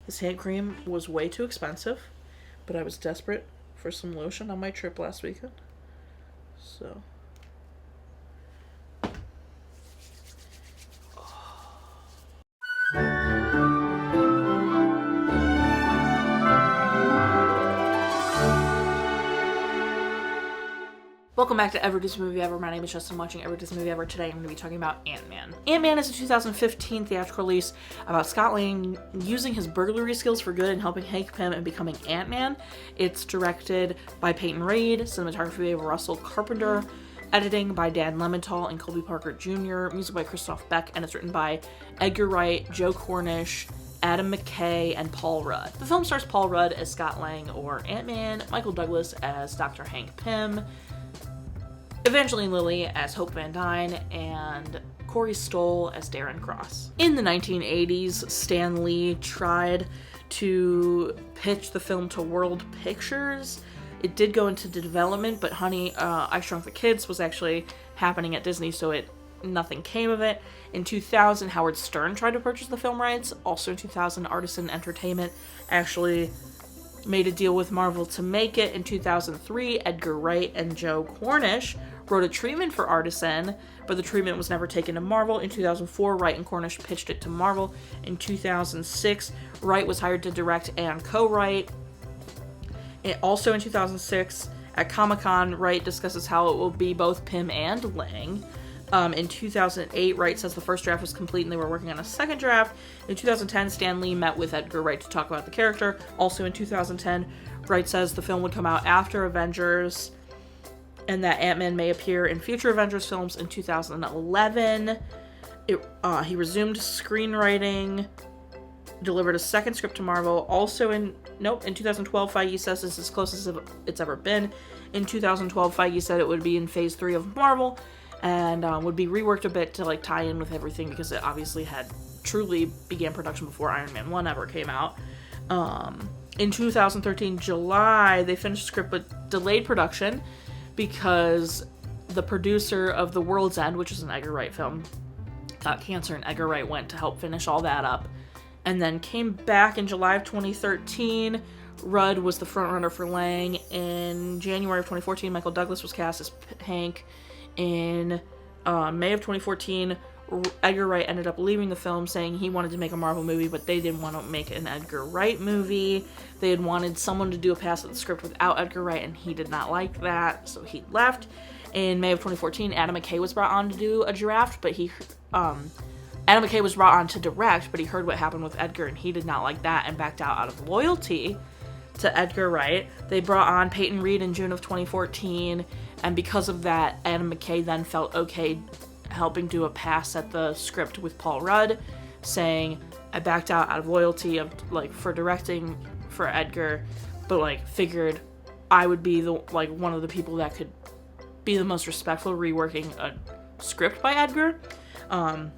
This hand cream was way too expensive, but I was desperate for some lotion on my trip last weekend. So... Welcome back to Every Disney Movie Ever. My name is Jess. I'm watching Every Disney Movie Ever. Today I'm going to be talking about Ant-Man. Ant-Man is a 2015 theatrical release about Scott Lang using his burglary skills for good and helping Hank Pym and becoming Ant-Man. It's directed by Peyton, cinematography by Russell Carpenter, editing by Dan Lebental and Colby Parker Jr., music by Christoph Beck, and it's written by Edgar Wright, Joe Cornish, Adam McKay, and Paul Rudd. The film stars Paul Rudd as Scott Lang or Ant-Man, Michael Douglas as Dr. Hank Pym, Evangeline Lilly as Hope Van Dyne, and Corey Stoll as Darren Cross. In the 1980s, Stan Lee tried to pitch the film to World Pictures. It did go into development, but Honey, I Shrunk the Kids was actually happening at Disney, so nothing came of it. In 2000, Howard Stern tried to purchase the film rights. Also in 2000, Artisan Entertainment actually made a deal with Marvel to make it. In 2003, Edgar Wright and Joe Cornish wrote a treatment for Artisan, but the treatment was never taken to Marvel. In 2004, Wright and Cornish pitched it to Marvel. In 2006, Wright was hired to direct and co-write. Also in 2006, at Comic-Con, Wright discusses how it will be both Pym and Lang. In 2008, Wright says the first draft was complete and they were working on a second draft. In 2010, Stan Lee met with Edgar Wright to talk about the character. Also in 2010, Wright says the film would come out after Avengers and that Ant-Man may appear in future Avengers films. In 2011, he resumed screenwriting, delivered a second script to Marvel. Also in 2012, Feige says this is as close as it's ever been. In 2012, Feige said it would be in phase 3 of Marvel and would be reworked a bit to tie in with everything because it obviously had truly began production before Iron Man 1 ever came out. In 2013, July, they finished the script but delayed production because the producer of The World's End, which is an Edgar Wright film, got cancer, and Edgar Wright went to help finish all that up and then came back in July of 2013. Rudd was the frontrunner for Lang. In January of 2014, Michael Douglas was cast as Hank. In May of 2014, Edgar Wright ended up leaving the film, saying he wanted to make a Marvel movie, but they didn't want to make an Edgar Wright movie. They had wanted someone to do a pass at the script without Edgar Wright, and he did not like that, so he left. In May of 2014, Adam McKay was brought on to do a draft, but Adam McKay was brought on to direct, but he heard what happened with Edgar, and he did not like that and backed out of loyalty to Edgar Wright. They brought on Peyton Reed in June of 2014, and because of that, Adam McKay then felt okay helping do a pass at the script with Paul Rudd, saying, I backed out of loyalty for directing for Edgar, but figured I would be one of the people that could be the most respectful reworking a script by Edgar. And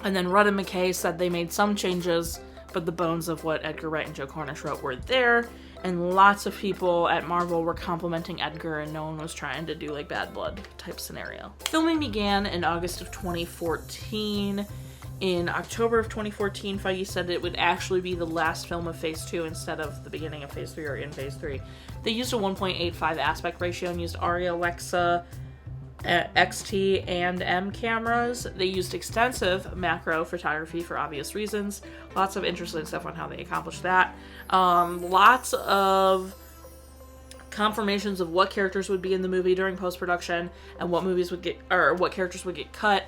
then Rudd and McKay said they made some changes, but the bones of what Edgar Wright and Joe Cornish wrote were there, and lots of people at Marvel were complimenting Edgar, and no one was trying to do Bad Blood type scenario. Filming began in August of 2014. In October of 2014, Feige said it would actually be the last film of Phase 2 instead of the beginning of Phase 3 or in Phase 3. They used a 1.85 aspect ratio and used Arri, Alexa, XT, and M cameras. They used extensive macro photography for obvious reasons. Lots of interesting stuff on how they accomplished that. Lots of confirmations of what characters would be in the movie during post-production and what characters would get cut.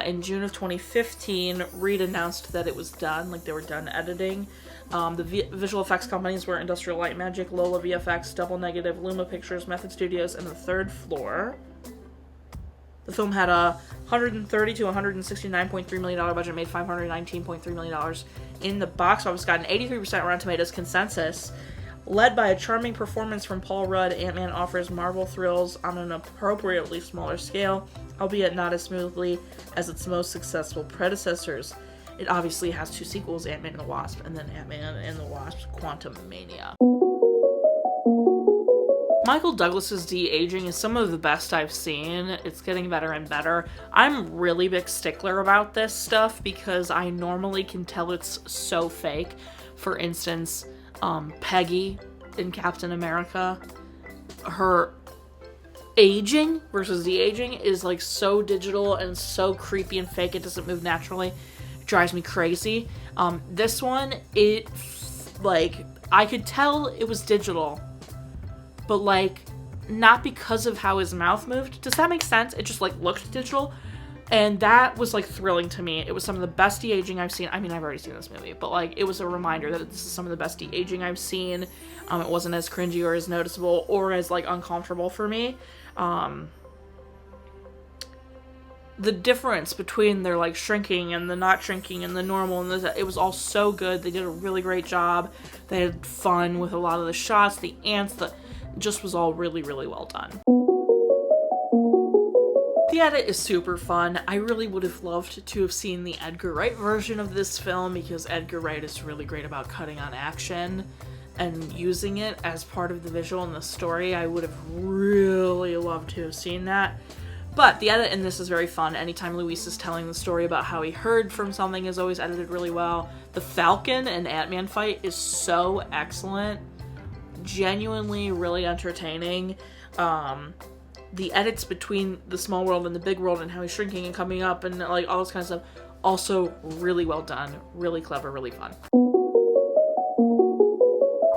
In June of 2015, Reed announced that it was done, they were done editing. The visual effects companies were Industrial Light and Magic, Lola VFX, Double Negative, Luma Pictures, Method Studios, and The Third Floor. The film had a $130 to $169.3 million budget, made $519.3 million in the box office, got an 83% Rotten Tomatoes consensus. Led by a charming performance from Paul Rudd, Ant-Man offers Marvel thrills on an appropriately smaller scale, albeit not as smoothly as its most successful predecessors. It obviously has 2 sequels, Ant-Man and the Wasp, and then Ant-Man and the Wasp: Quantumania. Michael Douglas's de-aging is some of the best I've seen. It's getting better and better. I'm really big stickler about this stuff because I normally can tell it's so fake For instance, Peggy in Captain America, her aging versus de-aging is like so digital and so creepy and fake, it doesn't move naturally. It drives me crazy. This one, like, I could tell it was digital, but like, not because of how his mouth moved. Does that make sense? It just like looked digital. And that was like thrilling to me. It was some of the best de-aging I've seen. I mean, I've already seen this movie, but like, it was a reminder that this is some of the best de-aging I've seen. It wasn't as cringy or as noticeable or as like uncomfortable for me. The difference between their like shrinking and the not shrinking and the normal and it was all so good. They did a really great job. They had fun with a lot of the shots, the ants, just was all really, really well done. The edit is super fun. I really would have loved to have seen the Edgar Wright version of this film because Edgar Wright is really great about cutting on action and using it as part of the visual and the story. I would have really loved to have seen that. But the edit in this is very fun. Anytime Luis is telling the story about how he heard from something is always edited really well. The Falcon and Ant-Man fight is so excellent. Genuinely really entertaining. The edits between the small world and the big world and how he's shrinking and coming up and like all this kind of stuff, also really well done, really clever, really fun.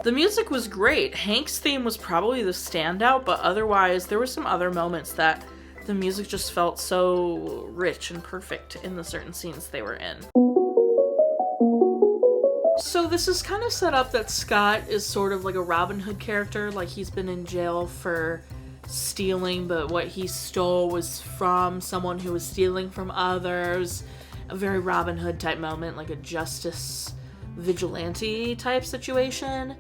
The music was great. Hank's theme was probably the standout, but otherwise there were some other moments that the music just felt so rich and perfect in the certain scenes they were in. So this is kind of set up that Scott is sort of like a Robin Hood character, like he's been in jail for stealing, but what he stole was from someone who was stealing from others. A very Robin Hood type moment, like a justice vigilante type situation.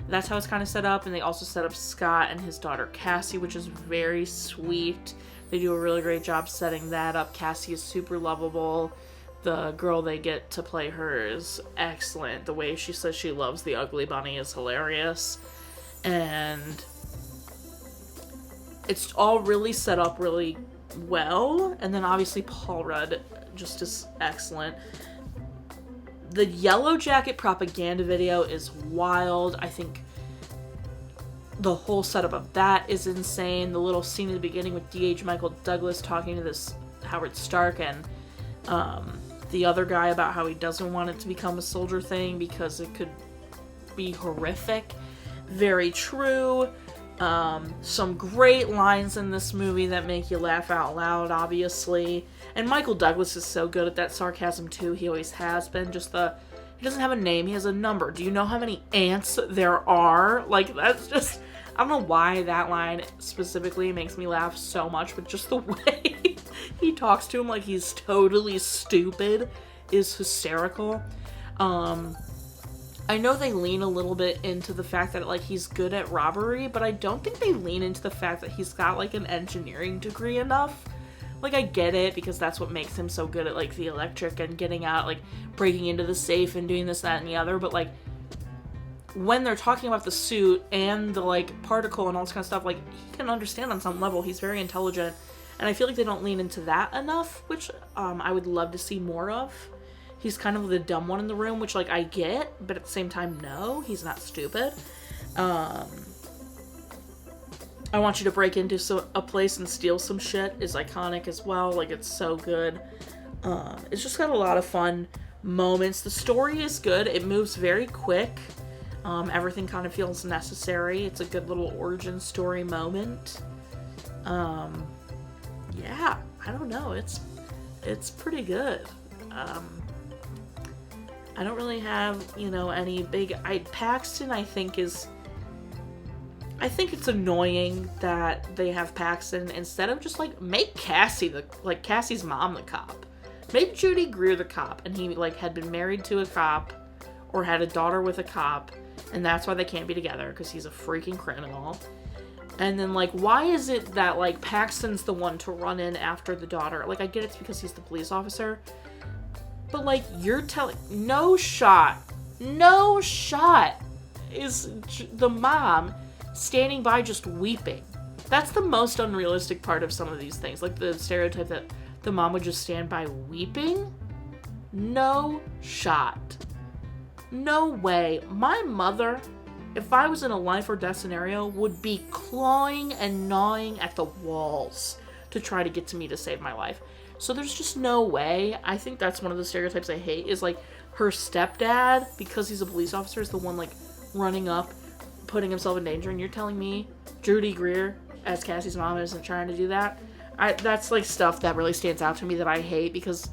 That's how it's kind of set up, and they also set up Scott and his daughter Cassie, which is very sweet. They do a really great job setting that up. Cassie is super lovable. The girl they get to play her is excellent. The way she says she loves the ugly bunny is hilarious. And it's all really set up really well. And then obviously Paul Rudd just is excellent. The Yellow Jacket propaganda video is wild. I think the whole setup of that is insane. The little scene at the beginning with D.H. Michael Douglas talking to this Howard Stark and the other guy about how he doesn't want it to become a soldier thing because it could be horrific. Very true. Some great lines in this movie that make you laugh out loud, obviously. And Michael Douglas is so good at that sarcasm too. He always has been. He doesn't have a name, he has a number. Do you know how many ants there are? Like, that's just, I don't know why that line specifically makes me laugh so much, but just the way he talks to him like he's totally stupid is hysterical. I know they lean a little bit into the fact that, like, he's good at robbery, but I don't think they lean into the fact that he's got, like, an engineering degree enough. Like, I get it, because that's what makes him so good at, like, the electric and getting out, like, breaking into the safe and doing this, that, and the other, but, like, when they're talking about the suit and the, like, particle and all this kind of stuff, like, he can understand on some level. He's very intelligent, and I feel like they don't lean into that enough, which I would love to see more of. He's kind of the dumb one in the room, which, like, I get, but at the same time, no, he's not stupid. I Want You to Break Into a Place and Steal Some Shit is iconic as well. Like, it's so good. It's just got a lot of fun moments. The story is good. It moves very quick. Everything kind of feels necessary. It's a good little origin story moment. Yeah, I don't know. It's pretty good. I don't really have, any big... Paxton, I think it's annoying that they have Paxton instead of just, like, make Cassie Cassie's mom the cop. Make Judy Greer the cop, and he, like, had been married to a cop or had a daughter with a cop, and that's why they can't be together, because he's a freaking criminal. And then, like, why is it that, like, Paxton's the one to run in after the daughter? Like, I get it's because he's the police officer, but, like, you're telling... No shot is the mom standing by just weeping. That's the most unrealistic part of some of these things. Like, the stereotype that the mom would just stand by weeping. No shot. No way. My mother, if I was in a life or death scenario, would be clawing and gnawing at the walls to try to get to me to save my life. So there's just no way. I think that's one of the stereotypes I hate, is like her stepdad, because he's a police officer, is the one like running up, putting himself in danger, and you're telling me Judy Greer as Cassie's mom isn't trying to do that? That's like stuff that really stands out to me that I hate, because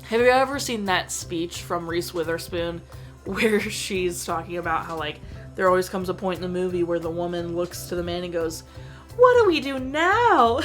have you ever seen that speech from Reese Witherspoon where she's talking about how like there always comes a point in the movie where the woman looks to the man and goes, "What do we do now?"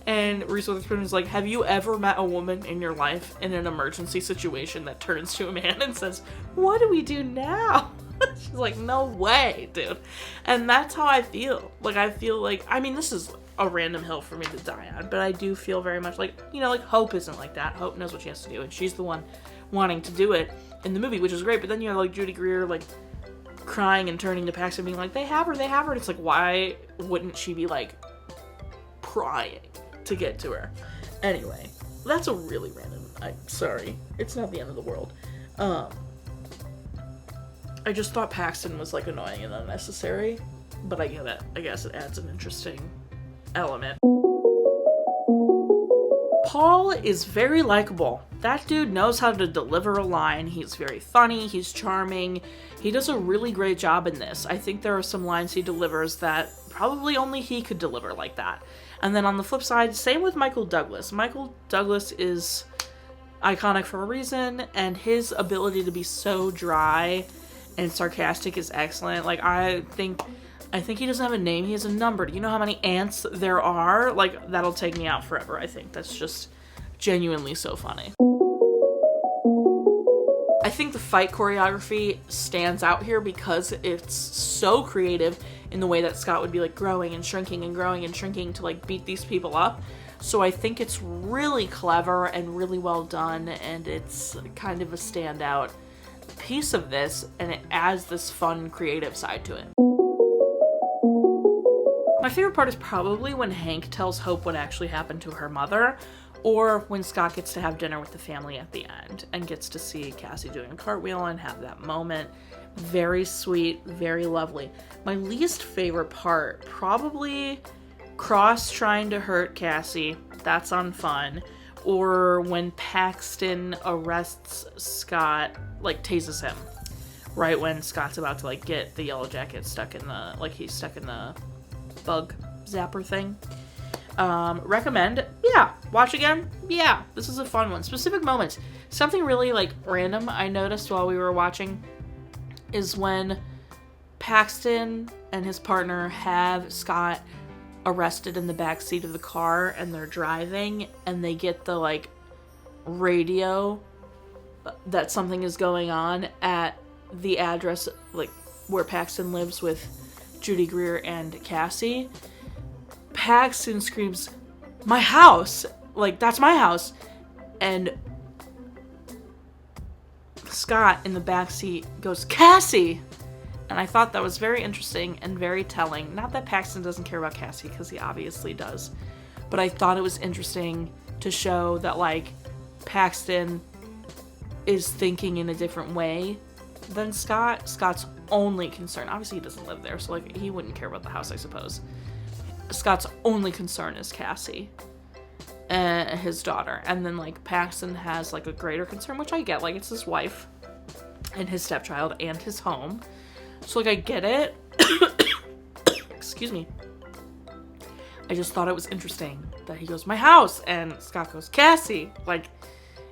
And Reese Witherspoon is like, have you ever met a woman in your life in an emergency situation that turns to a man and says, "What do we do now?" She's like, no way, dude. And that's how I feel. Like, I feel like, I mean, this is a random hill for me to die on, but I do feel very much like, you know, like Hope isn't like that. Hope knows what she has to do, and she's the one wanting to do it in the movie, which is great. But then you have like Judy Greer like crying and turning to Paxton being like, they have her. And it's like, why wouldn't she be like crying to get to her? Anyway, that's a really random, I'm sorry, it's not the end of the world. I just thought Paxton was like annoying and unnecessary, but I get it. I guess it adds an interesting element. Paul is very likable. That dude knows how to deliver a line. He's very funny, he's charming, he does a really great job in this. I think there are some lines he delivers that probably only he could deliver like that. And then on the flip side, same with Michael Douglas. Michael Douglas is iconic for a reason, and his ability to be so dry and sarcastic is excellent. Like, I think he doesn't have a name, he has a number. Do you know how many ants there are? Like, that'll take me out forever, I think. That's just genuinely so funny. I think the fight choreography stands out here because it's so creative in the way that Scott would be like growing and shrinking and growing and shrinking to like beat these people up. So I think it's really clever and really well done, and it's kind of a standout piece of this, and it adds this fun creative side to it. My favorite part is probably when Hank tells Hope what actually happened to her mother, or when Scott gets to have dinner with the family at the end and gets to see Cassie doing a cartwheel and have that moment. Very sweet, very lovely. My least favorite part, probably Cross trying to hurt Cassie. That's unfun. Or when Paxton arrests Scott, like tases him. Right when Scott's about to like get the yellow jacket stuck in the, like he's stuck in the bug zapper thing. Recommend. Yeah. Watch again. Yeah. This is a fun one. Specific moments. Something really like random I noticed while we were watching is when Paxton and his partner have Scott arrested in the back seat of the car, and they're driving, and they get the like radio that something is going on at the address like where Paxton lives with Judy Greer and Cassie. Paxton screams, "My house!" Like, that's my house. And Scott in the backseat goes, "Cassie!" And I thought that was very interesting and very telling. Not that Paxton doesn't care about Cassie, because he obviously does. But I thought it was interesting to show that, like, Paxton is thinking in a different way than Scott. Scott's only concern, obviously he doesn't live there, so, like, he wouldn't care about the house, I suppose. Scott's only concern is Cassie and his daughter. And then, like, Paxton has, like, a greater concern, which I get. Like, it's his wife and his stepchild and his home. So, like, I get it. Excuse me. I just thought it was interesting that he goes, "My house!" and Scott goes, "Cassie!" Like,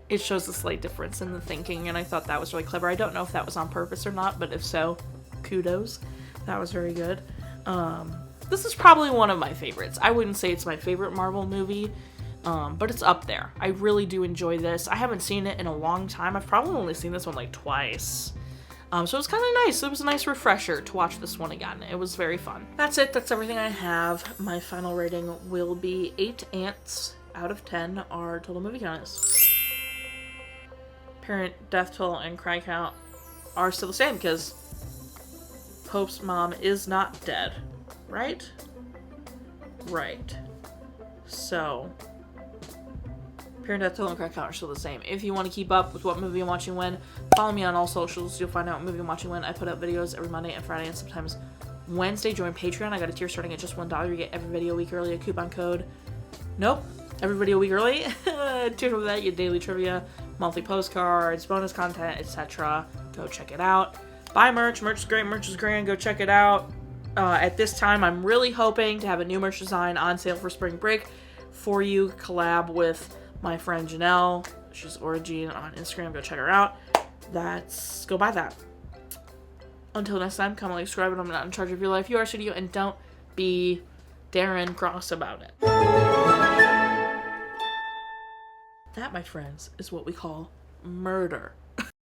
it shows a slight difference in the thinking, and I thought that was really clever. I don't know if that was on purpose or not, but if so, kudos. That was very good. This is probably one of my favorites. I wouldn't say it's my favorite Marvel movie, but it's up there. I really do enjoy this. I haven't seen it in a long time. I've probably only seen this one like twice. So it was kind of nice. It was a nice refresher to watch this one again. It was very fun. That's it. That's everything I have. My final rating will be 8 ants out of 10. Our total movie count is. Parent death toll and cry count are still the same because Hope's mom is not dead. Right? Right. So, Parent Death Toll and Crack Count are still the same. If you want to keep up with what movie I'm watching when, follow me on all socials. You'll find out what movie I'm watching when. I put up videos every Monday and Friday and sometimes Wednesday. Join Patreon. I got a tier starting at just $1. You get every video a week early, a coupon code. Nope. Every video a week early. Tier over that, you get daily trivia, monthly postcards, bonus content, etc. Go check it out. Buy merch. Merch is great. Merch is grand. Go check it out. At this time, I'm really hoping to have a new merch design on sale for spring break for you. Collab with my friend Janelle. She's Origin on Instagram. Go check her out. Go buy that. Until next time, comment, like, subscribe, and I'm not in charge of your life. You are studio, and don't be Darren Cross about it. That, my friends, is what we call murder.